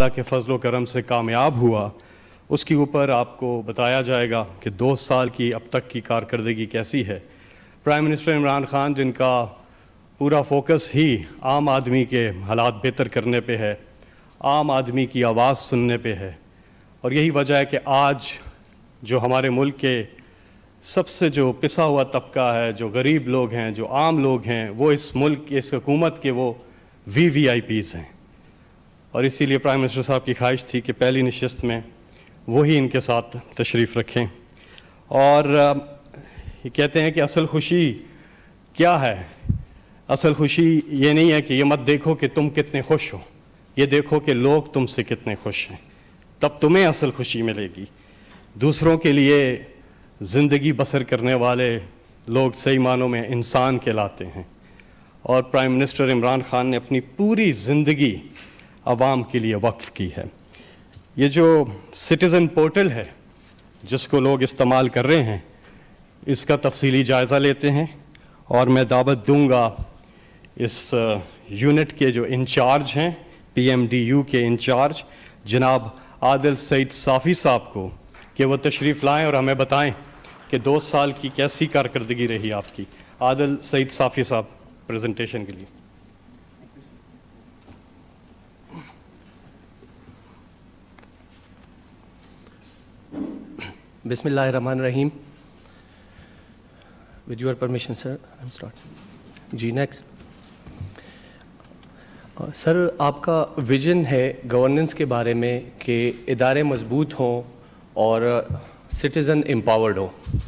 اللہ کے فضل و کرم سے کامیاب ہوا، اس کے اوپر آپ کو بتایا جائے گا کہ 2 سال کی اب تک کی کارکردگی کیسی ہے۔ پرائم منسٹر عمران خان جن کا پورا فوکس ہی عام آدمی کے حالات بہتر کرنے پہ ہے، عام آدمی کی آواز سننے پہ ہے، اور یہی وجہ ہے کہ آج جو ہمارے ملک کے سب سے جو پسا ہوا طبقہ ہے، جو غریب لوگ ہیں، جو عام لوگ ہیں، وہ اس ملک کی اس حکومت کے وہ وی آئی پیز ہیں، اور اسی لیے پرائم منسٹر صاحب کی خواہش تھی کہ پہلی نشست میں وہی ان کے ساتھ تشریف رکھیں۔ اور یہ کہتے ہیں کہ اصل خوشی کیا ہے؟ اصل خوشی یہ نہیں ہے کہ یہ مت دیکھو کہ تم کتنے خوش ہو، یہ دیکھو کہ لوگ تم سے کتنے خوش ہیں، تب تمہیں اصل خوشی ملے گی۔ دوسروں کے لیے زندگی بسر کرنے والے لوگ صحیح معنوں میں انسان کہلاتے ہیں، اور پرائم منسٹر عمران خان نے اپنی پوری زندگی عوام کے لیے وقف کی ہے۔ یہ جو سٹیزن پورٹل ہے جس کو لوگ استعمال کر رہے ہیں، اس کا تفصیلی جائزہ لیتے ہیں، اور میں دعوت دوں گا اس یونٹ کے جو انچارج ہیں، PMDU کے انچارج جناب عادل سعید صافی صاحب کو، کہ وہ تشریف لائیں اور ہمیں بتائیں کہ 2 سال کی کیسی کارکردگی رہی آپ کی۔ عادل سعید صافی صاحب پریزنٹیشن کے لیے۔ بسم اللہ الرحمن الرحیم۔ With your permission, sir, I'm starting. جی نیکسٹ۔ سر، آپ کا ویژن ہے گورننس کے بارے میں کہ ادارے مضبوط ہوں اور سٹیزن امپاورڈ ہوں،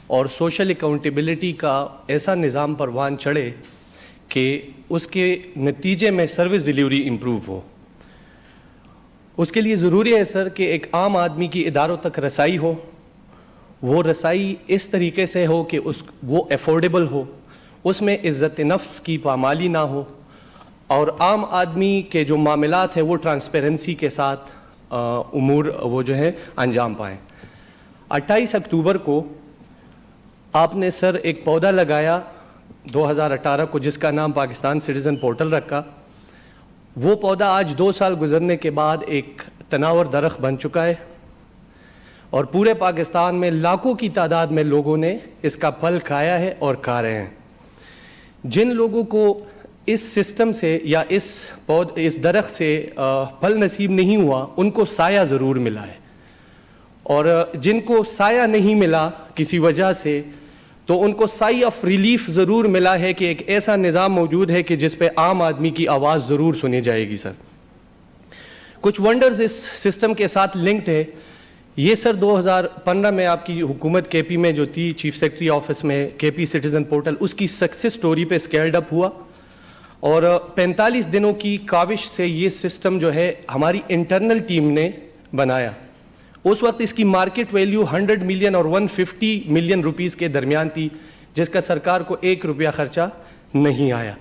اور سوشل اکاؤنٹیبلٹی کا ایسا نظام پروان چڑھے کہ اس کے نتیجے میں سروس ڈیلیوری امپروو ہو۔ اس کے لیے ضروری ہے سر کہ ایک عام آدمی کی اداروں تک رسائی ہو، وہ رسائی اس طریقے سے ہو کہ وہ افورڈیبل ہو، اس میں عزت نفس کی پامالی نہ ہو، اور عام آدمی کے جو معاملات ہیں وہ ٹرانسپیرنسی کے ساتھ امور وہ جو ہے انجام پائیں۔ 28 اکتوبر کو آپ نے سر ایک پودا لگایا 2018 کو، جس کا نام پاکستان سٹیزن پورٹل رکھا۔ وہ پودا آج 2 سال گزرنے کے بعد ایک تناور درخت بن چکا ہے، اور پورے پاکستان میں لاکھوں کی تعداد میں لوگوں نے اس کا پھل کھایا ہے اور کھا رہے ہیں۔ جن لوگوں کو اس سسٹم سے یا اس درخت سے پھل نصیب نہیں ہوا، ان کو سایہ ضرور ملا ہے، اور جن کو سایہ نہیں ملا کسی وجہ سے، تو ان کو سائی آف ریلیف ضرور ملا ہے کہ ایک ایسا نظام موجود ہے کہ جس پہ عام آدمی کی آواز ضرور سنی جائے گی۔ سر، کچھ ونڈرز اس سسٹم کے ساتھ لنکڈ ہے۔ یہ سر 2015 میں آپ کی حکومت کے پی میں جو تھی، چیف سیکرٹری آفس میں KP سٹیزن پورٹل، اس کی سکسیس سٹوری پہ اسکیلڈ اپ ہوا، اور 45 دنوں کی کاوش سے یہ سسٹم جو ہے ہماری انٹرنل ٹیم نے بنایا۔ اس وقت اس کی مارکیٹ ویلیو 100 ملین اور 150 ملین روپیز کے درمیان تھی، جس کا سرکار کو 1 روپیہ خرچہ نہیں آیا۔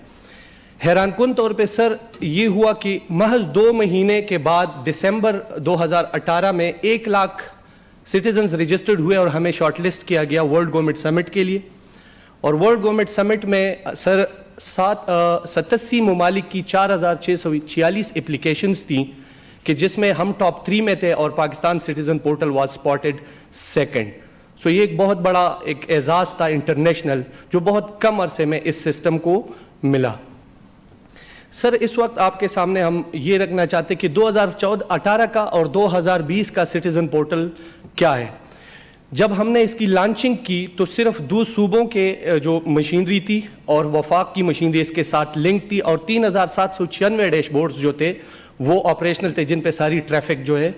حیران کن طور پہ سر یہ ہوا کہ محض 2 مہینے کے بعد دسمبر 2018 میں 1 لاکھ سٹیزنز رجسٹرڈ ہوئے، اور ہمیں شارٹ لسٹ کیا گیا ورلڈ گورنمنٹ سمٹ کے لیے۔ اور ورلڈ گورنمنٹ سمٹ میں سر 87 ممالک کی 4646 اپلیکیشنز تھیں، کہ جس میں ہم ٹاپ 3 میں تھے، اور Pakistan citizen portal was spotted second. So یہ ایک بہت بڑا ایک اعزاز تھا انٹرنیشنل، جو بہت کم عرصے میں اس سسٹم کو ملا۔ سر، اس وقت آپ کے سامنے ہم یہ رکھنا چاہتے کہ 2018 کا اور 2020 کا سٹیزن پورٹل کیا ہے۔ جب ہم نے اس کی لانچنگ کی تو صرف 2 صوبوں کے جو مشینری تھی اور وفاق کی مشینری اس کے ساتھ لنک تھی، اور 3796 ڈیش بورڈز جو تھے وہ آپریشنل تھے، جن پہ ساری ٹریفک جو ہے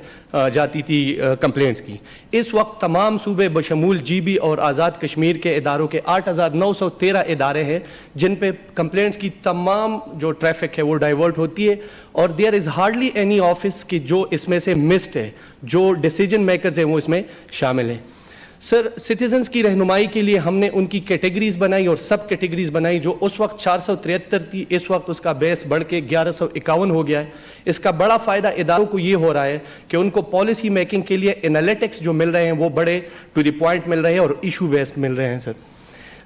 جاتی تھی کمپلینٹس کی۔ اس وقت تمام صوبے بشمول GB اور آزاد کشمیر کے اداروں کے 8913 ادارے ہیں، جن پہ کمپلینٹس کی تمام جو ٹریفک ہے وہ ڈائیورٹ ہوتی ہے، اور there is hardly any office کہ جو اس میں سے مسڈ ہے، جو ڈیسیجن میکرز ہیں وہ اس میں شامل ہیں۔ سر، سٹیزنز کی رہنمائی کے لیے ہم نے ان کی کیٹیگریز بنائی اور سب کیٹیگریز بنائی، جو اس وقت 473 تھی، اس وقت اس کا بیس بڑھ کے 1151 ہو گیا ہے۔ اس کا بڑا فائدہ اداروں کو یہ ہو رہا ہے کہ ان کو پالیسی میکنگ کے لیے انالیٹکس جو مل رہے ہیں وہ بڑے ٹو دی پوائنٹ مل رہے ہیں اور ایشو بیسڈ مل رہے ہیں۔ سر،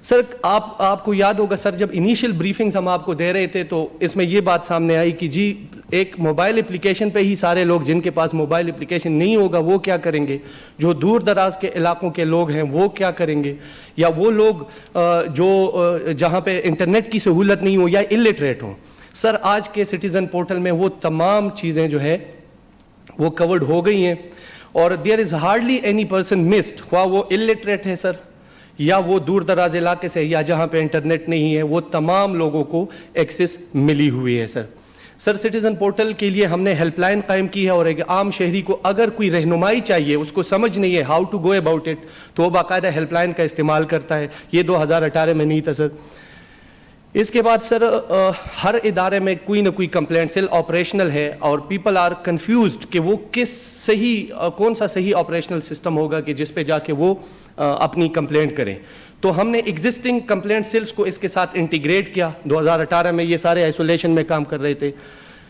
سر آپ کو یاد ہوگا سر جب انیشیل بریفنگز ہم آپ کو دے رہے تھے تو اس میں یہ بات سامنے آئی کہ جی ایک موبائل اپلیکیشن پہ ہی سارے لوگ، جن کے پاس موبائل اپلیکیشن نہیں ہوگا وہ کیا کریں گے، جو دور دراز کے علاقوں کے لوگ ہیں وہ کیا کریں گے، یا وہ لوگ جو جہاں پہ انٹرنیٹ کی سہولت نہیں ہو یا الٹریٹ ہوں. سر آج کے سٹیزن پورٹل میں وہ تمام چیزیں جو ہے وہ کورڈ ہو گئی ہیں، اور there is hardly any person missed, خواہ وہ الٹریٹ ہے سر یا وہ دور دراز علاقے سے یا جہاں پہ انٹرنیٹ نہیں ہے، وہ تمام لوگوں کو ایکسیس ملی ہوئی ہے. سر سٹیزن پورٹل کے لیے ہم نے ہیلپ لائن قائم کی ہے، اور ایک عام شہری کو اگر کوئی رہنمائی چاہیے، اس کو سمجھ نہیں ہے how to go about it, تو وہ باقاعدہ ہیلپ لائن کا استعمال کرتا ہے. یہ 2018 میں نہیں تھا سر. اس کے بعد سر ہر ادارے میں کوئی نہ کوئی کمپلینٹ سیل آپریشنل ہے، اور پیپل آر کنفیوزڈ کہ وہ کون سا صحیح آپریشنل سسٹم ہوگا کہ جس پہ جا کے وہ اپنی کمپلینٹ کریں. تو ہم نے ایگزسٹنگ کمپلینٹ سیلز کو اس کے ساتھ انٹیگریٹ کیا. 2018 میں یہ سارے آئسولیشن میں کام کر رہے تھے.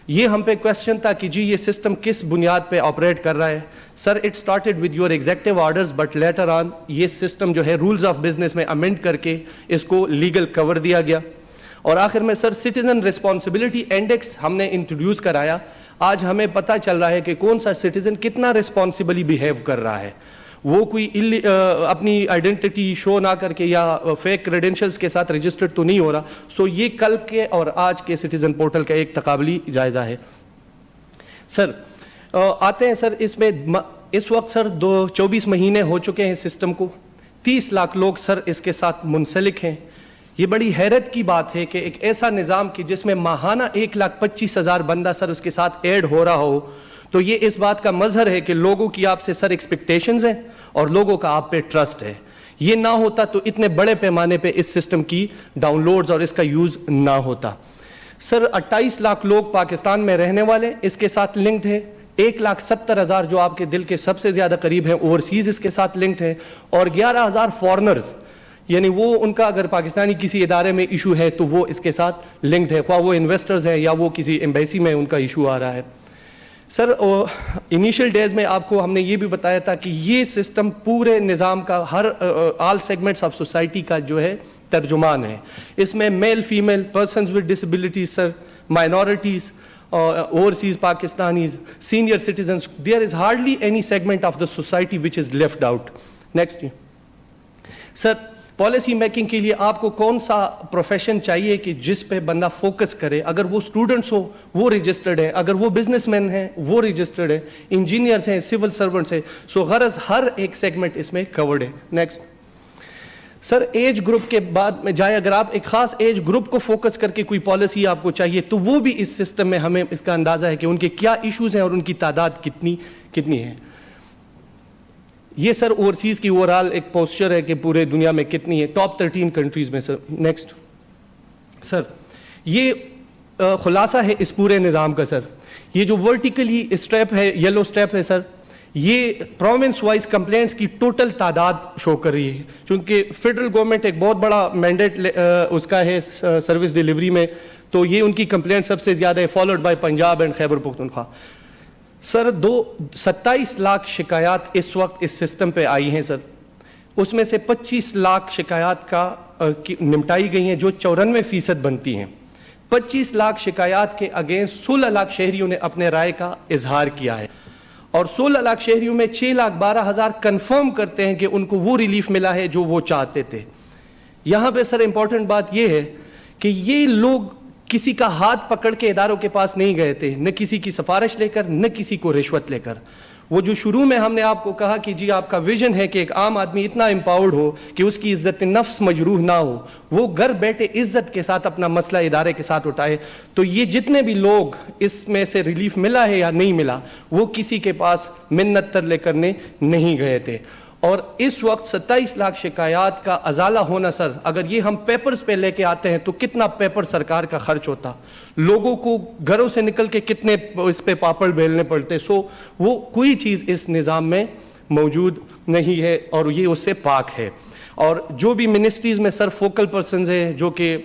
یہ ہم پہ کویسچن تھا کہ جی یہ سسٹم کس بنیاد پہ آپریٹ کر رہا ہے. Sir it started with your executive orders, but later on یہ سسٹم جو ہے رولز آف بزنس میں امینڈ کر کے اس کو لیگل کور دیا گیا. اور آخر میں سر سٹیزن رسپانسبلٹی انڈیکس ہم نے انٹروڈیوس کرایا. آج ہمیں پتہ چل رہا ہے کہ کون سا سٹیزن کتنا رسپانسبلی بیہیو کر رہا ہے. وہ کوئی اپنی آئیڈینٹی شو نہ کر کے یا فیک کریڈینشلز کے ساتھ رجسٹرڈ تو نہیں ہو رہا. سو یہ کل کے اور آج کے سٹیزن پورٹل کا ایک تقابلی جائزہ ہے. سر آتے ہیں سر اس میں اس وقت سر 24 مہینے ہو چکے ہیں سسٹم کو. 30 لاکھ لوگ سر اس کے ساتھ منسلک ہیں. یہ بڑی حیرت کی بات ہے کہ ایک ایسا نظام کہ جس میں ماہانہ 1,25,000 بندہ سر اس کے ساتھ ایڈ ہو رہا ہو، تو یہ اس بات کا مظہر ہے کہ لوگوں کی آپ سے سر ایکسپیکٹیشنز ہیں اور لوگوں کا آپ پہ ٹرسٹ ہے. یہ نہ ہوتا تو اتنے بڑے پیمانے پہ اس سسٹم کی ڈاؤن لوڈز اور اس کا یوز نہ ہوتا. سر 28 لاکھ لوگ پاکستان میں رہنے والے اس کے ساتھ لنکڈ ہیں. 1,70,000 جو آپ کے دل کے سب سے زیادہ قریب ہیں اوورسیز اس کے ساتھ لنکڈ ہیں، اور 11,000 فارنرز، یعنی وہ ان کا اگر پاکستانی کسی ادارے میں ایشو ہے تو وہ اس کے ساتھ لنکڈ ہے، خواہ وہ انویسٹرز ہیں یا وہ کسی ایمبیسی میں ان کا ایشو آ رہا ہے. سر انیشیل ڈیز میں آپ کو ہم نے یہ بھی بتایا تھا کہ یہ سسٹم پورے نظام کا ہر آل سیگمنٹس آف سوسائٹی کا جو ہے ترجمان ہے. اس میں male female, persons with disabilities sir, minorities, overseas Pakistanis, senior citizens, there is hardly any segment of the society which is left out. Next. Sir, policy making کے لیے آپ کو کون سا پروفیشن چاہیے کہ جس پہ بندہ فوکس کرے؟ اگر وہ اسٹوڈنٹس ہو وہ رجسٹرڈ ہے، اگر وہ بزنس مین ہیں وہ رجسٹرڈ ہے، انجینئرس ہیں، سول سرونٹس ہیں. سو غرض ہر ایک سیگمنٹ اس میں کورڈ ہے. نیکسٹ. سر ایج گروپ کے بعد میں جائے، اگر آپ ایک خاص ایج گروپ کو فوکس کر کے کوئی پالیسی آپ کو چاہیے تو وہ بھی اس سسٹم میں ہمیں اس کا اندازہ ہے کہ ان کے کیا ایشوز ہیں اور ان کی تعداد کتنی ہے. یہ سر اوورسیز کی اوورال ایک پوسچر ہے کہ پورے دنیا میں کتنی ہے، ٹاپ 13 کنٹریز میں سر. نیکسٹ. سر یہ خلاصہ ہے اس پورے نظام کا. سر یہ جو ورٹیکلی اسٹیپ ہے، یلو اسٹیپ ہے سر، یہ پروونس وائز کمپلینٹس کی ٹوٹل تعداد شو کر رہی ہے. چونکہ فیڈرل گورنمنٹ ایک بہت بڑا مینڈیٹ اس کا ہے سروس ڈیلیوری میں، تو یہ ان کی کمپلینٹ سب سے زیادہ ہے، followed by Punjab and Khyber Pakhtunkhwa. سر 27 لاکھ شکایات اس وقت اس سسٹم پہ آئی ہیں سر. اس میں سے 25 لاکھ شکایات کا نمٹائی گئی ہیں جو 94% بنتی ہیں. 25 لاکھ شکایات کے اگینسٹ 16 لاکھ شہریوں نے اپنے رائے کا اظہار کیا ہے، اور 16 لاکھ شہریوں میں 6,12,000 کنفرم کرتے ہیں کہ ان کو وہ ریلیف ملا ہے جو وہ چاہتے تھے. یہاں پہ سر امپورٹنٹ بات یہ ہے کہ یہ لوگ کسی کا ہاتھ پکڑ کے اداروں کے پاس نہیں گئے تھے، نہ کسی کی سفارش لے کر، نہ کسی کو رشوت لے کر. وہ جو شروع میں ہم نے آپ کو کہا کہ جی آپ کا ویژن ہے کہ ایک عام آدمی اتنا امپاورڈ ہو کہ اس کی عزت نفس مجروح نہ ہو، وہ گھر بیٹھے عزت کے ساتھ اپنا مسئلہ ادارے کے ساتھ اٹھائے. تو یہ جتنے بھی لوگ اس میں سے ریلیف ملا ہے یا نہیں ملا، وہ کسی کے پاس منت ترلے کرنے نہیں گئے تھے. اور اس وقت 27 لاکھ شکایات کا ازالہ ہونا سر، اگر یہ ہم پیپرز پہ لے کے آتے ہیں تو کتنا پیپر سرکار کا خرچ ہوتا، لوگوں کو گھروں سے نکل کے کتنے اس پہ پاپڑ بیلنے پڑتے. سو وہ کوئی چیز اس نظام میں موجود نہیں ہے اور یہ اس سے پاک ہے. اور جو بھی منسٹریز میں سر فوکل پرسنز ہیں، جو کہ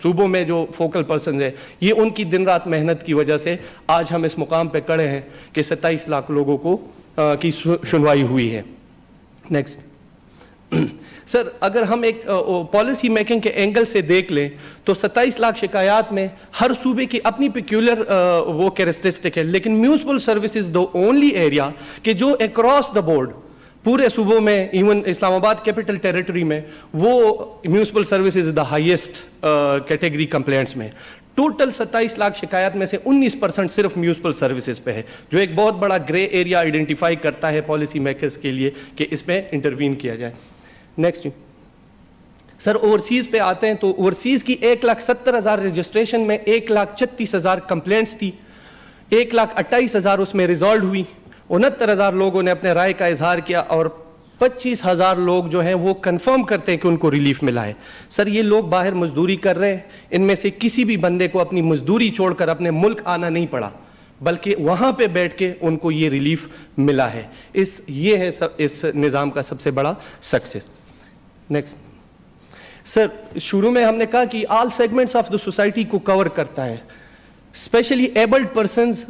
صوبوں میں جو فوکل پرسنز ہیں، یہ ان کی دن رات محنت کی وجہ سے آج ہم اس مقام پہ کھڑے ہیں کہ 27 لاکھ لوگوں کو کی سنوائی ہوئی ہے. نیکسٹ. سر اگر ہم ایک پالیسی میکنگ کے اینگل سے دیکھ لیں تو 27 لاکھ شکایات میں ہر صوبے کی اپنی پیکولر وہ کیریکٹرسٹک ہے, لیکن municipal services the only area کہ جو اکراس دا بورڈ پورے صوبوں میں, ایون اسلام آباد کیپٹل ٹیریٹری میں, وہ municipal services is the highest category complaints میں. ٹوٹل 27 لاکھ شکایات میں سے 19% صرف میونسپل سروسز پہ ہے, جو ایک بہت بڑا گرے ایریا آئیڈینٹیفائی کرتا ہے پالیسی میکرز کے لیے کہ اس میں انٹروین کیا جائے. نیکسٹ سر اوورسیز پہ آتے ہیں تو اوورسیز کی 1,70,000 رجسٹریشن میں 1,36,000 کمپلینٹس تھی, 1,28,000 اس میں ریزالوڈ ہوئی, 69,000 لوگوں نے اپنے رائے کا اظہار کیا اور 25,000 لوگ جو ہیں وہ کنفرم کرتے ہیں کہ ان کو ریلیف ملا ہے. سر یہ لوگ باہر مزدوری کر رہے ہیں, ان میں سے کسی بھی بندے کو اپنی مزدوری چھوڑ کر اپنے ملک آنا نہیں پڑا, بلکہ وہاں پہ بیٹھ کے ان کو یہ ریلیف ملا ہے. یہ ہے اس نظام کا سب سے بڑا سکسیس. نیکسٹ سر, شروع میں ہم نے کہا کہ آل سیگمنٹس آف دا سوسائٹی کو کور کرتا ہے, اسپیشلی ایبلڈ پرسنز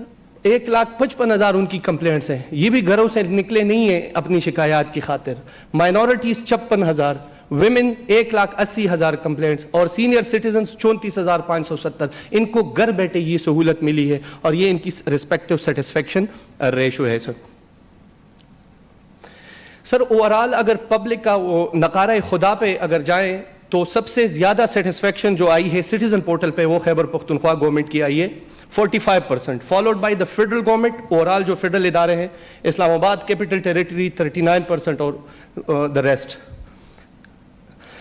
1,55,000 ان کی کمپلینٹس ہیں, یہ بھی گھروں سے نکلے نہیں ہیں اپنی شکایات کی خاطر. مائنورٹیز 56,000, ویمن 1,80,000 کمپلینٹس, اور سینئر سٹیزنز 34,570. ان کو گھر بیٹھے یہ سہولت ملی ہے اور یہ ان کی رسپیکٹو سیٹسفیکشن ریشو ہے. سر اوورال اگر پبلک کا وہ نقارہ خدا پہ اگر جائیں تو سب سے زیادہ سیٹسفیکشن جو آئی ہے سٹیزن پورٹل پہ وہ خیبر پختونخوا گورنمنٹ کی آئی ہے 45%, followed by the federal government. Overall جو فیڈرل ادارے ہیں اسلام آباد کیپٹل ٹیریٹری 39% اور دا ریسٹ.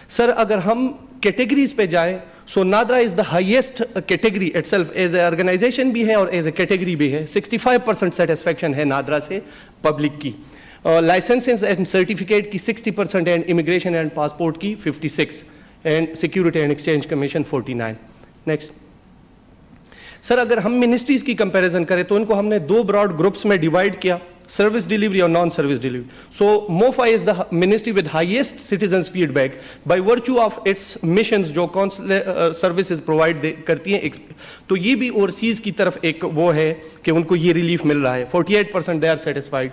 سر اگر ہم کیٹیگریز پہ جائیں so NADRA is the highest category itself, as a organization بھی ہے اور ایز اے کیٹیگری بھی ہے. 65% سیٹسفیکشن ہے نادرا سے پبلک کی. لائسنسز اینڈ سرٹیفکیٹ کی 60% اینڈ امیگریشن اینڈ پاسپورٹ کی 56 and security and exchange commission 49. Next sir اگر ہم منسٹریز کی کمپیریزن کریں تو ان کو ہم نے 2 براڈ گروپس میں ڈیوائڈ کیا, سروس ڈیلیوری اور non service delivery. So MOFA is the ministry with highest citizens feedback by virtue of its missions جو کونسلر سروسز پرووائڈ کرتی ہیں. تو یہ بھی اوورسیز کی طرف ایک وہ ہے کہ ان کو یہ ریلیف مل رہا ہے. 48% دے آر سیٹسفائڈ,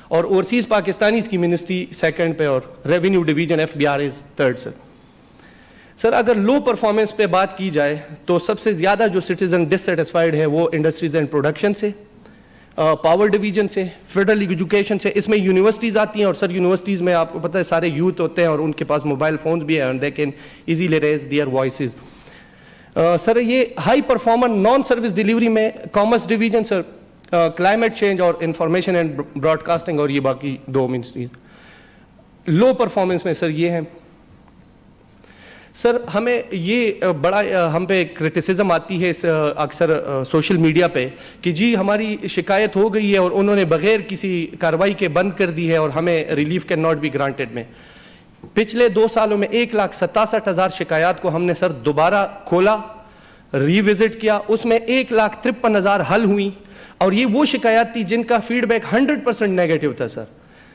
اور اوورسیز پاکستانیز کی منسٹری سیکنڈ پہ اور revenue division FBR is third. Sir اگر لو پرفارمنس پہ بات کی جائے تو سب سے زیادہ جو سٹیزن ڈسسیٹسفائڈ ہے وہ انڈسٹریز اینڈ پروڈکشن سے, پاور ڈویژن سے, فیڈرل ایجوکیشن سے. اس میں یونیورسٹیز آتی ہیں اور سر یونیورسٹیز میں آپ کو پتہ ہے سارے یوتھ ہوتے ہیں اور ان کے پاس موبائل فونز بھی ہیں, they can easily raise their voices. Sir یہ high performer non service delivery میں commerce division, sir climate change اور انفارمیشن اینڈ براڈ کاسٹنگ, اور یہ باقی 2 منسٹریز. لو پرفارمنس میں سر یہ ہیں. سر ہمیں یہ بڑا ہم پہ کرٹیسزم آتی ہے اکثر سوشل میڈیا پہ کہ جی ہماری شکایت ہو گئی ہے اور انہوں نے بغیر کسی کارروائی کے بند کر دی ہے اور ہمیں relief can not be granted. میں پچھلے 2 سالوں میں 1,67,000 شکایات کو ہم نے سر دوبارہ کھولا, ریوزٹ کیا, اس میں 1,53,000 حل ہوئیں, اور یہ وہ شکایات تھی جن کا فیڈ بیک 100% نیگیٹو تھا. سر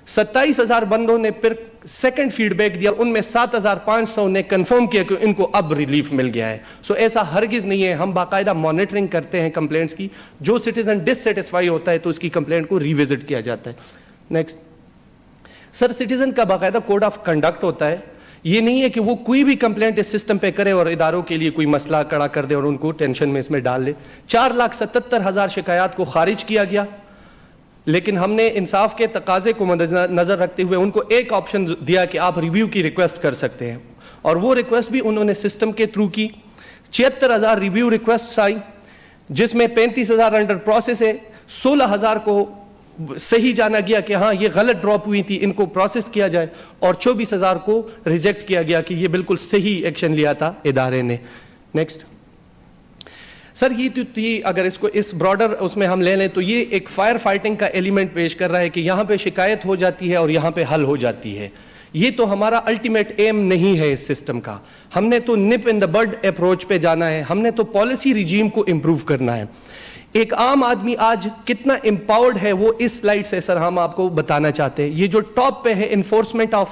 27,000 بندوں نے پھر سیکنڈ فیڈ بیک دیا, ان میں 7,500 نے کنفرم کیا کہ ان کو اب ریلیف مل گیا ہے. سو ایسا ہرگز نہیں ہے, ہم باقاعدہ مانیٹرنگ کرتے ہیں کمپلینٹس کی, جو سٹیزن ڈسسیٹسفائی ہوتا ہے تو اس کی کمپلینٹ کو ریوزٹ کیا جاتا ہے. نیکسٹ سر سٹیزن کا باقاعدہ کوڈ آف کنڈکٹ ہوتا ہے. یہ نہیں ہے کہ وہ کوئی بھی کمپلینٹ اس سسٹم پہ کرے اور اداروں کے لیے کوئی مسئلہ کڑا کر دے اور ان کو ٹینشن میں اس میں ڈال لے. 4,77,000 شکایات کو خارج کیا گیا, لیکن ہم نے انصاف کے تقاضے کو نظر رکھتے ہوئے ان کو ایک آپشن دیا کہ آپ ریویو کی ریکویسٹ کر سکتے ہیں, اور وہ ریکویسٹ بھی انہوں نے سسٹم کے تھرو کی. 76,000 ریویو ریکویسٹس آئی, جس میں 35,000 انڈر پروسیس ہے, 16,000 کو صحیح جانا گیا کہ ہاں یہ غلط ڈراپ ہوئی تھی, ان کو پروسیس کیا جائے, اور 24,000 کو ریجیکٹ کیا گیا کہ یہ بالکل صحیح ایکشن لیا تھا ادارے نے. نیکسٹ سر یہ تو تھی, اگر اس کو اس براڈر اس میں ہم لے لیں تو یہ ایک فائر فائٹنگ کا ایلیمنٹ پیش کر رہا ہے کہ یہاں پہ شکایت ہو جاتی ہے اور یہاں پہ حل ہو جاتی ہے. یہ تو ہمارا الٹیمیٹ ایم نہیں ہے اس سسٹم کا. ہم نے تو نپ ان دا بڈ اپروچ پہ جانا ہے, ہم نے تو پالیسی ریجیم کو امپروو کرنا ہے. ایک عام آدمی آج کتنا امپاورڈ ہے وہ اس سلائڈ سے سر ہم آپ کو بتانا چاہتے ہیں. یہ جو ٹاپ پہ ہے enforcement of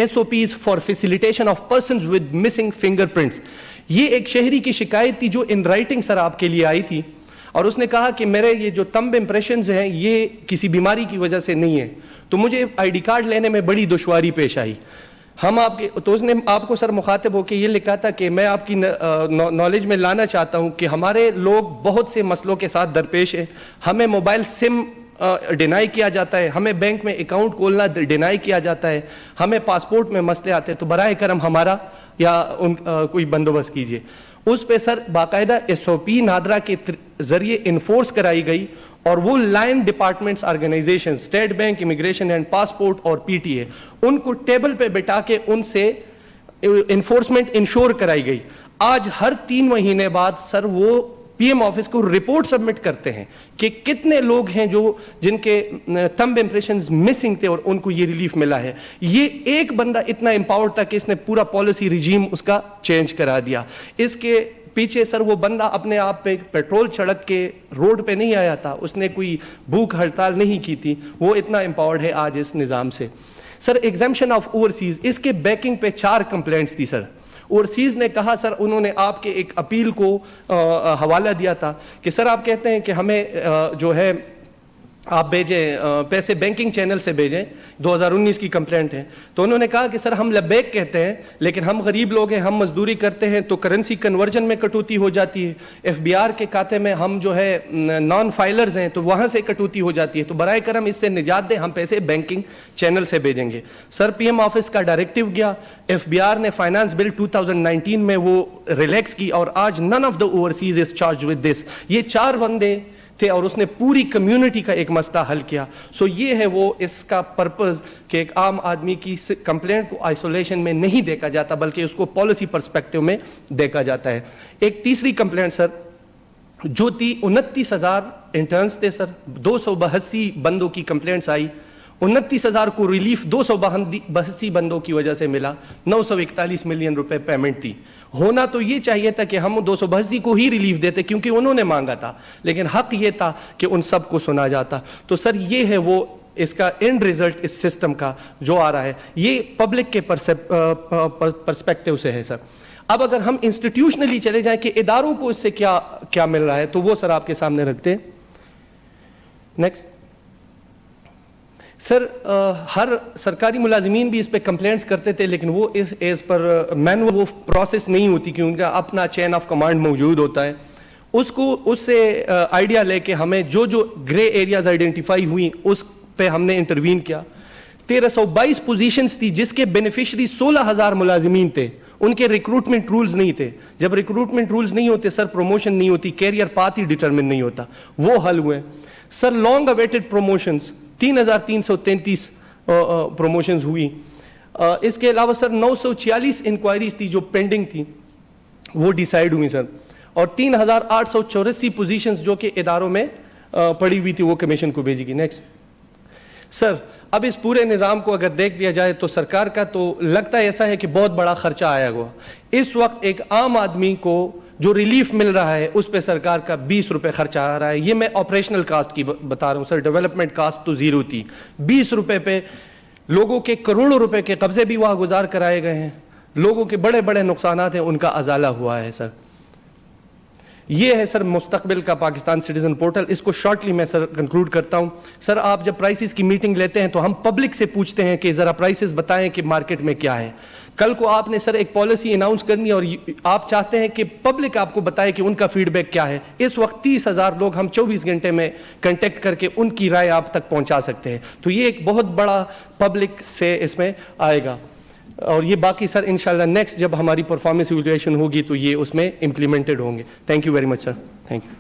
SOPs for facilitation of persons with missing fingerprints, یہ ایک شہری کی شکایت تھی جو ان رائٹنگ سر آپ کے لیے آئی تھی, اور اس نے کہا کہ میرے یہ جو تمب امپریشنز ہیں یہ کسی بیماری کی وجہ سے نہیں ہے, تو مجھے ID کارڈ لینے میں بڑی دشواری پیش آئی. ہم آپ کے تو اس نے آپ کو سر مخاطب ہو کے یہ لکھا تھا کہ میں آپ کی نالج میں لانا چاہتا ہوں کہ ہمارے لوگ بہت سے مسئلوں کے ساتھ درپیش ہیں. ہمیں موبائل سم ڈینائی کیا جاتا ہے, ہمیں بینک میں اکاؤنٹ کھولنا ڈینائی کیا جاتا ہے, ہمیں پاسپورٹ میں مسئلے آتے ہیں, تو برائے کرم ہمارا یا کوئی بندوبست کیجیے. اس پہ سر باقاعدہ SOP نادرا کے ذریعے انفورس کرائی گئی, اور وہ line departments organisation state bank, immigration and passport اور PTA, ان کو ٹیبل پہ بٹھا کے ان سے انفورسمنٹ انشور کرائی گئی. آج ہر 3 مہینے بعد سر وہ PM آفس کو رپورٹ سبمٹ کرتے ہیں کہ کتنے لوگ ہیں جن کے تھمب امپریشنز مسنگ تھے اور ان کو یہ ریلیف ملا ہے. یہ ایک بندہ اتنا امپاورڈ تھا کہ اس نے پورا پالیسی ریجیم اس کا چینج کرا دیا. اس کے پیچھے سر وہ بندہ اپنے آپ پہ پیٹرول چھڑک کے روڈ پہ نہیں آیا تھا, اس نے کوئی بھوک ہڑتال نہیں کی تھی, وہ اتنا امپاورڈ ہے آج اس نظام سے. سر ایگزمپشن آف اوورسیز, اس کے بیکنگ پہ 4 کمپلینٹس تھی سر. اوورسیز نے کہا سر, انہوں نے آپ کے ایک اپیل کو حوالہ دیا تھا کہ سر آپ کہتے ہیں کہ ہمیں جو ہے آپ بھیجیں پیسے بینکنگ چینل سے بھیجیں, 2019 کی کمپلینٹ ہے. تو انہوں نے کہا کہ سر ہم لبیک کہتے ہیں لیکن ہم غریب لوگ ہیں, ہم مزدوری کرتے ہیں تو کرنسی کنورژن میں کٹوتی ہو جاتی ہے, FBR کے کھاتے میں ہم جو ہے نان فائلرز ہیں تو وہاں سے کٹوتی ہو جاتی ہے, تو برائے کرم اس سے نجات دیں, ہم پیسے بینکنگ چینل سے بھیجیں گے. سر PM آفس کا ڈائریکٹیو گیا, FBR نے فائنانس بل 2019 میں وہ ریلیکس کی, اور آج none of the overseas is charged with this. یہ 4 بندے تھے اور اس نے پوری کمیونٹی کا ایک مسئلہ حل کیا. سو یہ ہے وہ اس کا پرپز کہ ایک عام آدمی کی کمپلینٹ کو آئسولیشن میں نہیں دیکھا جاتا بلکہ اس کو پالیسی پرسپیکٹیو میں دیکھا جاتا ہے. ایک تیسری کمپلینٹ سر جو تھی 29,000 انٹرنس تھے سر, 282 بندوں کی کمپلینٹس آئی, 29,000 کو ریلیف 282 بندوں کی وجہ سے ملا, 941 ملین روپے پیمنٹ تھی. ہونا تو یہ چاہیے تھا کہ ہم 282 کو ہی ریلیف دیتے کیونکہ انہوں نے مانگا تھا, لیکن حق یہ تھا کہ ان سب کو سنا جاتا. تو سر یہ ہے وہ اس کا اینڈ ریزلٹ اس سسٹم کا جو آ رہا ہے, یہ پبلک کے پرسپیکٹیو سے ہے سر. اب اگر ہم انسٹیٹیوشنلی چلے جائیں کہ اداروں کو اس سے کیا مل رہا ہے, تو وہ سر آپ کے سامنے رکھتے ہیں. نیکسٹ سر, ہر سرکاری ملازمین بھی اس پہ کمپلینٹس کرتے تھے لیکن وہ اس پر مینول وہ پروسیس نہیں ہوتی کہ ان کا اپنا چین آف کمانڈ موجود ہوتا ہے. اس سے آئیڈیا لے کے ہمیں جو گرے ایریاز آئیڈینٹیفائی ہوئیں اس پہ ہم نے انٹروین کیا. 1322 پوزیشنز تھی جس کے بینیفیشری 16,000 ملازمین تھے, ان کے ریکروٹمنٹ رولز نہیں تھے. جب ریکروٹمنٹ رولز نہیں ہوتے سر پروموشن نہیں ہوتی, کیریئر پاتھ ہی ڈٹرمن نہیں ہوتا, وہ حل ہوئے. سر لانگ اویٹڈ پروموشنز 3,333 پروموشنز ہوئی. اس کے علاوہ سر 946 انکوائریز تھی جو پینڈنگ تھی, وہ ڈیسائیڈ ہوئی سر, اور 3,884 پوزیشنز جو کہ اداروں میں پڑی ہوئی تھی وہ کمیشن کو بھیجی گئی. نیکسٹ سر, اب اس پورے نظام کو اگر دیکھ لیا جائے تو سرکار کا تو لگتا ہے ایسا ہے کہ بہت بڑا خرچہ آیا ہوا. اس وقت ایک عام آدمی کو جو ریلیف مل رہا ہے اس پہ سرکار کا 20 روپے خرچہ آ رہا ہے. یہ میں آپریشنل کاسٹ کی بتا رہا ہوں سر, ڈیولپمنٹ کاسٹ تو 0 تھی. 20 روپے پہ لوگوں کے کروڑوں روپے کے قبضے بھی وہاں گزار کرائے گئے ہیں, لوگوں کے بڑے بڑے نقصانات ہیں ان کا ازالہ ہوا ہے سر. یہ ہے سر مستقبل کا پاکستان سٹیزن پورٹل. اس کو شارٹلی میں سر کنکلوڈ کرتا ہوں. سر آپ جب پرائسز کی میٹنگ لیتے ہیں تو ہم پبلک سے پوچھتے ہیں کہ ذرا پرائسز بتائیں کہ مارکیٹ میں کیا ہے. کل کو آپ نے سر ایک پالیسی اناؤنس کرنی ہے اور آپ چاہتے ہیں کہ پبلک آپ کو بتائے کہ ان کا فیڈ بیک کیا ہے. اس وقت 30,000 لوگ ہم 24 گھنٹے میں کنٹیکٹ کر کے ان کی رائے آپ تک پہنچا سکتے ہیں. تو یہ ایک بہت بڑا پبلک سے اس میں آئے گا, اور یہ باقی سر انشاءاللہ نیکسٹ جب ہماری پرفارمنس ایویلویشن ہوگی تو یہ اس میں امپلیمنٹڈ ہوں گے. Thank you very much sir. Thank you.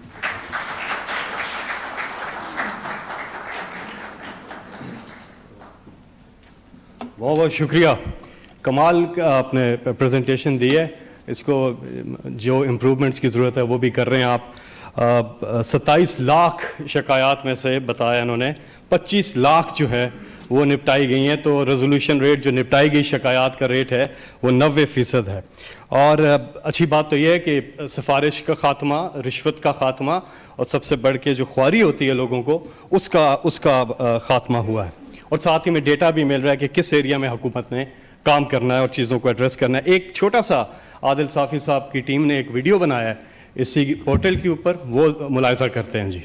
بہت بہت شکریہ, کمال آپ نے پریزنٹیشن دی ہے. اس کو جو امپروومنٹس کی ضرورت ہے وہ بھی کر رہے ہیں آپ. 27 لاکھ شکایات میں سے بتایا انہوں نے 25 لاکھ جو ہے وہ نپٹائی گئی ہیں, تو ریزولوشن ریٹ جو نپٹائی گئی شکایات کا ریٹ ہے وہ 90% ہے. اور اچھی بات تو یہ ہے کہ سفارش کا خاتمہ, رشوت کا خاتمہ, اور سب سے بڑھ کے جو خواری ہوتی ہے لوگوں کو اس کا خاتمہ ہوا ہے. اور ساتھ ہی میں ڈیٹا بھی مل رہا ہے کہ کس ایریا میں حکومت نے کام کرنا ہے اور چیزوں کو ایڈریس کرنا ہے. ایک چھوٹا سا عادل صافی صاحب کی ٹیم نے ایک ویڈیو بنایا ہے اسی پورٹل کے اوپر, وہ ملاحظہ کرتے ہیں. جی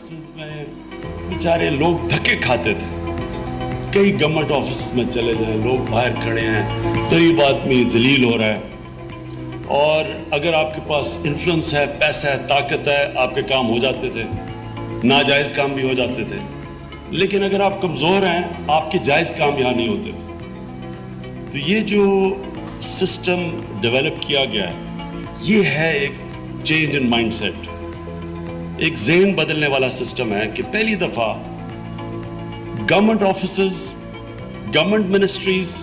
آفیسز میں بیچارے لوگ دھکے کھاتے تھے. کئی گورنمنٹ آفیسز میں چلے جائیں, لوگ باہر کھڑے ہیں, غریب آدمی ذلیل ہو رہا ہے, اور اگر آپ کے پاس انفلوئنس ہے, پیسہ ہے, طاقت ہے, آپ کے کام ہو جاتے تھے, ناجائز کام بھی ہو جاتے تھے. لیکن اگر آپ کمزور ہیں, آپ کے جائز کام یہاں نہیں ہوتے تھے. تو یہ جو سسٹم ڈیولپ کیا گیا ہے, یہ ہے ایک چینج ان مائنڈ سیٹ, ایک ذہن بدلنے والا سسٹم ہے کہ پہلی دفعہ government offices, government ministries,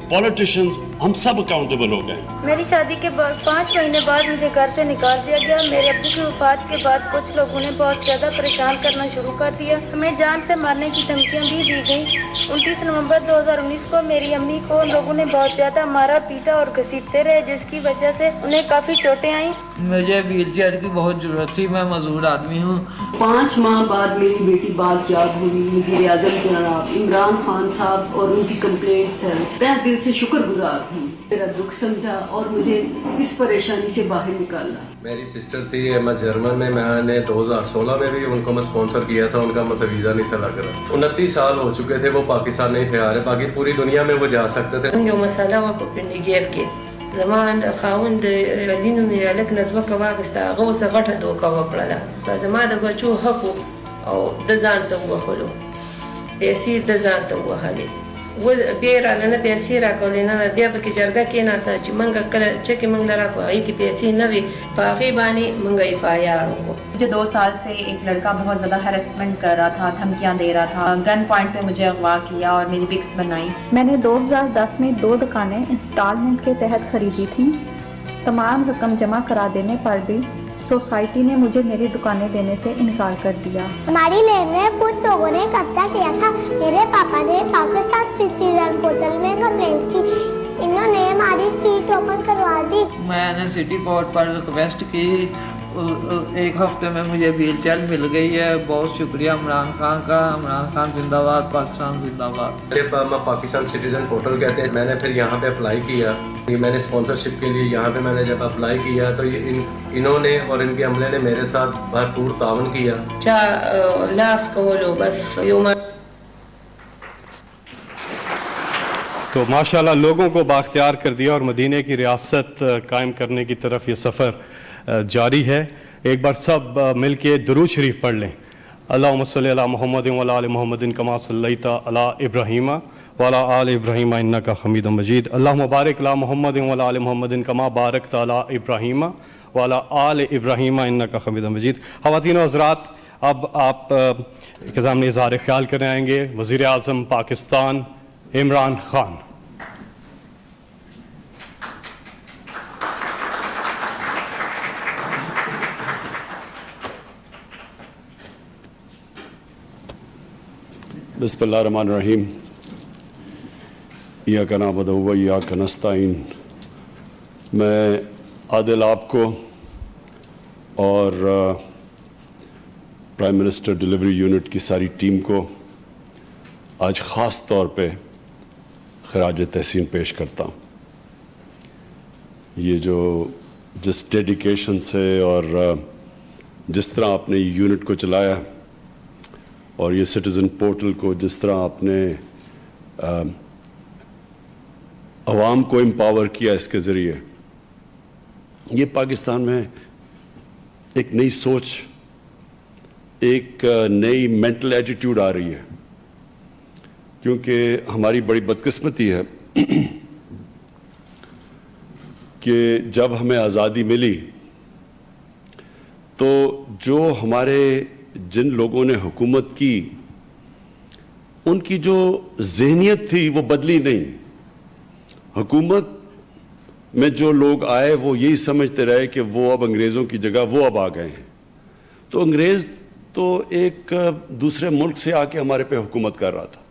politicians, ہم سب اکاؤنٹیبل ہو گئے. میری شادی کے بعد 5 مہینے بعد مجھے گھر سے نکال دیا گیا. میرے ابو کی وفات کے بعد کچھ لوگوں نے بہت زیادہ پریشان کرنا شروع کر دیا. ہمیں جان سے مارنے کی دھمکیاں بھی دی گئیں. 29 نومبر 2019 کو میری امی کو ان لوگوں نے بہت زیادہ مارا, پیٹا اور گھسیٹتے رہے, جس کی وجہ سے انہیں کافی چوٹیں آئیں. مجھے ویل چیئر کی بہت ضرورت تھی, میں معذور آدمی ہوں. 5 ماہ بعد میری بیٹی بازیاب ہوئی. وزیر اعظم جناب عمران خان صاحب اور ان کی کمپلینٹ ہے, میں دل سے شکر گزار ہوں. میرا دکھ سمجھا اور مجھے اس پریشانی سے باہر نکالا. میری سسٹر تھی ایما جرمن میں نے 2016 میں بھی ان کو میں اسپانسر کیا تھا. ان کا مطلب ویزا نہیں تھا لگ رہا. 29 سال ہو چکے تھے, وہ پاکستان نہیں تھے آ رہے, باقی پوری دنیا میں وہ جا سکتے تھے. څنګه مساله وه په پنډګیف کې زمان خاوند دینو مې هلک نظمکه واخیسته, هغه اوسه غټه دوکه وکړله. زما د بچو حق او د ځان ته ووهلو, پیسې د ځان ته ووهلې. بیا یې راله نه پیسې راکولې نه, بیا پکې جرګه کېناسته چې موږ کله چکې موږ له راکړو, هغې کې پیسې نه وې, په هغې باندې موږ ایف آی آر وکړو. مجھے 2 سال سے ایک لڑکا بہت زیادہ ہیرسمنٹ کر رہا تھا, دھمکیاں دے رہا تھا, گن پوائنٹ پہ مجھے اغوا کیا اور میری پکس بنائی. میں نے 2010 میں 2 دکانیں انسٹالمنٹ کے تحت خریدی تھیں. تمام رقم جمع کرا دینے پر بھی سوسائٹی نے مجھے میری دکانیں دینے سے انکار کر دیا. ہماری لینڈ میں کچھ لوگوں نے قبضہ کیا تھا. میرے پاپا نے پاکستان سٹیزن پورٹل میں کمپلینٹ کی, انہوں نے ہماری سیٹ اوپن کروا دی. میں نے سٹی بورڈ پر ریکویسٹ کی, 1 ہفتے میں مجھے ویل چیئر مل گئی ہے. بہت شکریہ عمران خان کا. عمران خان زندہ باد, پاکستان زندہ باد. میں پاکستان سٹیزن پورٹل کہتے ہیں, میں نے پھر یہاں پہ اپلائی کیا. میں نے اسپانسرشپ کے لیے یہاں پہ میں نے جب اپلائی کیا تو انہوں نے اور ان کے عملے نے میرے ساتھ بھرپور تعاون کیا. چا لاس کولو بس یوم. تو ماشاءاللہ لوگوں کو بااختیار کر دیا اور مدینہ کی ریاست قائم کرنے کی طرف یہ سفر جاری ہے. ایک بار سب مل کے درود شریف پڑھ لیں. اللہم صلی علی محمد و علی آل محمد کما صلیت علی ابراہیم و علی آل ابراہیم انک حمید مجید. اللہم بارک علی محمد و علی آل محمد کما بارکت علی ابراہیم و علی آل ابراہیم انک حمید مجید. خواتین و حضرات, اب آپ کے سامنے اظہار خیال کرنے آئیں گے وزیر اعظم پاکستان عمران خان. بسم اللہ الرحمن الرحیم. ایاک نعبد و ایاک نستعین. میں عادل آپ کو اور پرائم منسٹر ڈیلیوری یونٹ کی ساری ٹیم کو آج خاص طور پہ خراج تحسین پیش کرتا ہوں. یہ جو جس ڈیڈیکیشن سے اور جس طرح آپ نے یونٹ کو چلایا اور یہ سٹیزن پورٹل کو جس طرح آپ نے عوام کو امپاور کیا اس کے ذریعے, یہ پاکستان میں ایک نئی سوچ, ایک نئی مینٹل ایٹیٹیوڈ آ رہی ہے. کیونکہ ہماری بڑی بدقسمتی ہے کہ جب ہمیں آزادی ملی تو جو ہمارے جن لوگوں نے حکومت کی ان کی جو ذہنیت تھی وہ بدلی نہیں. حکومت میں جو لوگ آئے وہ یہی سمجھتے رہے کہ وہ اب انگریزوں کی جگہ وہ اب آ گئے ہیں. تو انگریز تو ایک دوسرے ملک سے آ کے ہمارے پہ حکومت کر رہا تھا.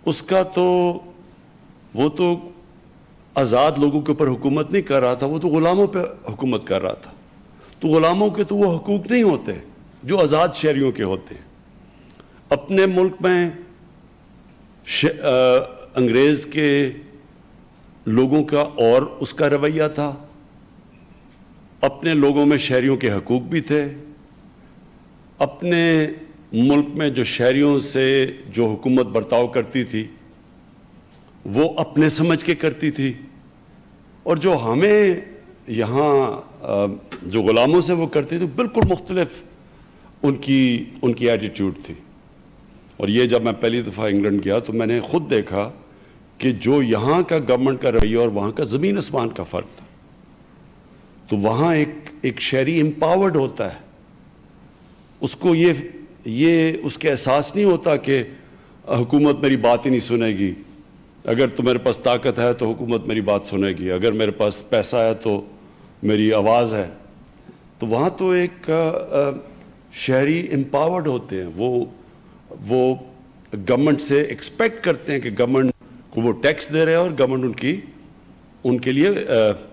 اس کا تو وہ تو آزاد لوگوں کے اوپر حکومت نہیں کر رہا تھا, وہ تو غلاموں پہ حکومت کر رہا تھا. تو غلاموں کے تو وہ حقوق نہیں ہوتے جو آزاد شہریوں کے ہوتے ہیں. اپنے ملک میں انگریز کے لوگوں کا اور اس کا رویہ تھا, اپنے لوگوں میں شہریوں کے حقوق بھی تھے. اپنے ملک میں جو شہریوں سے جو حکومت برتاؤ کرتی تھی وہ اپنے سمجھ کے کرتی تھی, اور جو ہمیں یہاں جو غلاموں سے وہ کرتی تھی بالکل مختلف ان کی ایٹیٹیوڈ تھی. اور یہ جب میں پہلی دفعہ انگلینڈ گیا تو میں نے خود دیکھا کہ جو یہاں کا گورنمنٹ کا رویہ اور وہاں کا زمین آسمان کا فرق تھا. تو وہاں ایک شہری امپاورڈ ہوتا ہے, اس کو یہ اس کے احساس نہیں ہوتا کہ حکومت میری بات ہی نہیں سنے گی, اگر تو میرے پاس طاقت ہے تو حکومت میری بات سنے گی, اگر میرے پاس پیسہ ہے تو میری آواز ہے. تو وہاں تو ایک شہری امپاورڈ ہوتے ہیں, وہ گورنمنٹ سے ایکسپیکٹ کرتے ہیں کہ گورنمنٹ کو وہ ٹیکس دے رہے ہیں اور گورنمنٹ ان کے لیے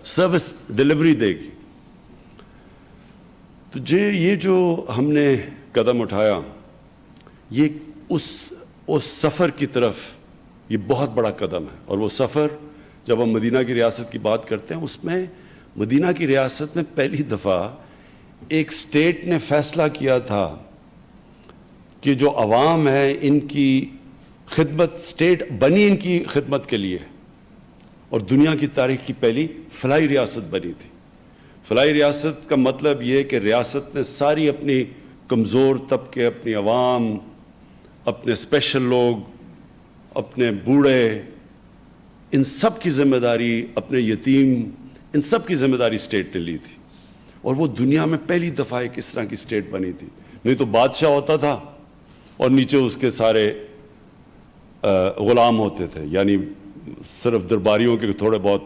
سروس ڈیلیوری دے گی. تو یہ جو ہم نے قدم اٹھایا, یہ اس سفر کی طرف یہ بہت بڑا قدم ہے. اور وہ سفر جب ہم مدینہ کی ریاست کی بات کرتے ہیں, اس میں مدینہ کی ریاست میں پہلی دفعہ ایک اسٹیٹ نے فیصلہ کیا تھا کہ جو عوام ہے ان کی خدمت, اسٹیٹ بنی ان کی خدمت کے لیے, اور دنیا کی تاریخ کی پہلی فلاحی ریاست بنی تھی. فلاحی ریاست کا مطلب یہ کہ ریاست نے ساری اپنی کمزور طبقے, اپنی عوام, اپنے اسپیشل لوگ, اپنے بوڑھے, ان سب کی ذمہ داری, اپنے یتیم, ان سب کی ذمہ داری اسٹیٹ نے لی تھی. اور وہ دنیا میں پہلی دفعہ ایک اس طرح کی اسٹیٹ بنی تھی. نہیں تو بادشاہ ہوتا تھا اور نیچے اس کے سارے غلام ہوتے تھے, یعنی صرف درباریوں کے تھوڑے بہت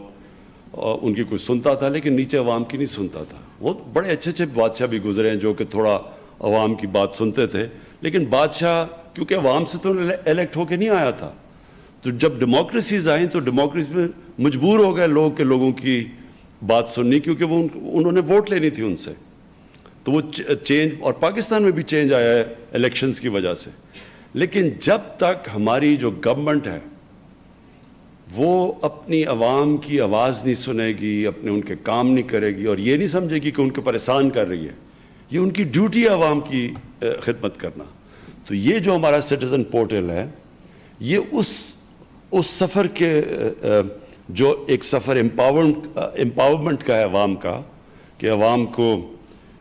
ان کی کوئی سنتا تھا, لیکن نیچے عوام کی نہیں سنتا تھا. وہ بڑے اچھے بادشاہ بھی گزرے ہیں جو کہ تھوڑا عوام کی بات سنتے تھے, لیکن بادشاہ کیونکہ عوام سے تو الیکٹ ہو کے نہیں آیا تھا. تو جب ڈیموکریسیز آئیں تو ڈیموکریسی میں مجبور ہو گئے لوگ کہ لوگوں کی بات سننی, کیونکہ انہوں نے ووٹ لینی تھی ان سے. تو وہ چینج, اور پاکستان میں بھی چینج آیا ہے الیکشنز کی وجہ سے. لیکن جب تک ہماری جو گورنمنٹ ہے وہ اپنی عوام کی آواز نہیں سنے گی, اپنے ان کے کام نہیں کرے گی, اور یہ نہیں سمجھے گی کہ ان کے پریشان کر رہی ہے, یہ ان کی ڈیوٹی ہے عوام کی خدمت کرنا. تو یہ جو ہمارا سٹیزن پورٹل ہے, یہ اس سفر کے جو ایک سفر امپاورمنٹ کا ہے عوام کا, کہ عوام کو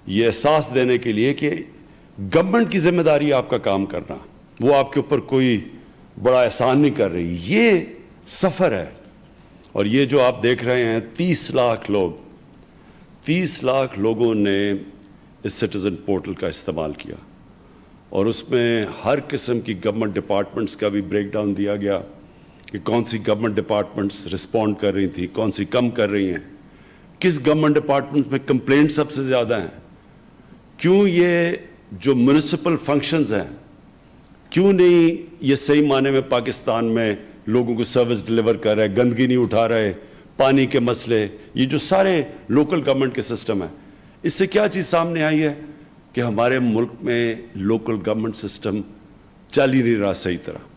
یہ احساس دینے کے لیے کہ گورنمنٹ کی ذمہ داری ہے آپ کا کام کرنا, وہ آپ کے اوپر کوئی بڑا احسان نہیں کر رہی. یہ سفر ہے. اور یہ جو آپ دیکھ رہے ہیں 30 لاکھ لوگوں نے اس سٹیزن پورٹل کا استعمال کیا, اور اس میں ہر قسم کی گورنمنٹ ڈپارٹمنٹس کا بھی بریک ڈاؤن دیا گیا کہ کون سی گورنمنٹ ڈپارٹمنٹس رسپونڈ کر رہی تھیں, کون سی کم کر رہی ہیں, کس گورنمنٹ ڈپارٹمنٹ میں کمپلینٹ سب سے زیادہ ہیں, کیوں یہ جو میونسپل فنکشنز ہیں کیوں نہیں یہ صحیح معنی میں پاکستان میں لوگوں کو سروس ڈیلیور کر رہے, گندگی نہیں اٹھا رہے, پانی کے مسئلے, یہ جو سارے لوکل گورنمنٹ کے سسٹم ہیں. اس سے کیا چیز سامنے آئی ہے کہ ہمارے ملک میں لوکل گورنمنٹ سسٹم چل ہی نہیں رہا صحیح طرح.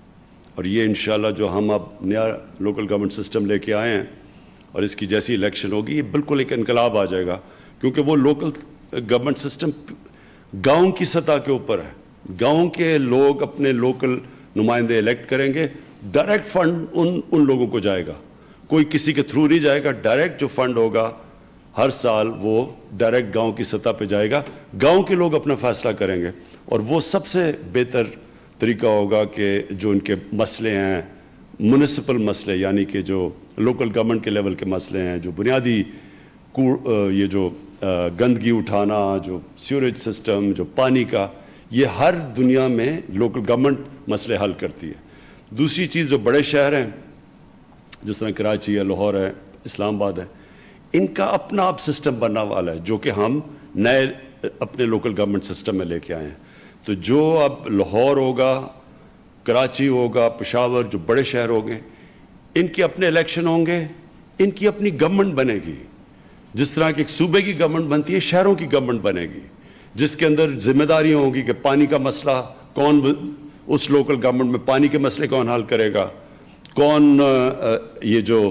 اور یہ انشاءاللہ جو ہم اب نیا لوکل گورنمنٹ سسٹم لے کے آئے ہیں, اور اس کی جیسی الیکشن ہوگی, یہ بالکل ایک انقلاب آ جائے گا, کیونکہ وہ لوکل گورنمنٹ سسٹم گاؤں کی سطح کے اوپر ہے. گاؤں کے لوگ اپنے لوکل نمائندے الیکٹ کریں گے, ڈائریکٹ فنڈ ان لوگوں کو جائے گا, کوئی کسی کے تھرو نہیں جائے گا. ڈائریکٹ جو فنڈ ہوگا ہر سال وہ ڈائریکٹ گاؤں کی سطح پہ جائے گا, گاؤں کے لوگ اپنا فیصلہ کریں گے, اور وہ سب سے بہتر طریقہ ہوگا کہ جو ان کے مسئلے ہیں, میونسپل مسئلے, یعنی کہ جو لوکل گورنمنٹ کے لیول کے مسئلے ہیں, جو بنیادی یہ جو گندگی اٹھانا, جو سیوریج سسٹم, جو پانی کا, یہ ہر دنیا میں لوکل گورنمنٹ مسئلے حل کرتی ہے. دوسری چیز جو بڑے شہر ہیں جس طرح کراچی ہے, لاہور ہے, اسلام آباد ہے, ان کا اپنا اب سسٹم بننا والا ہے جو کہ ہم نئے اپنے لوکل گورنمنٹ سسٹم میں لے کے آئے ہیں. تو جو اب لاہور ہوگا, کراچی ہوگا, پشاور, جو بڑے شہر ہوں گے, ان کے اپنے الیکشن ہوں گے, ان کی اپنی گورنمنٹ بنے گی. جس طرح کہ ایک صوبے کی گورنمنٹ بنتی ہے, شہروں کی گورنمنٹ بنے گی, جس کے اندر ذمہ داریاں ہوں گی کہ پانی کا مسئلہ کون, اس لوکل گورنمنٹ میں پانی کے مسئلے کون حل کرے گا, کون یہ جو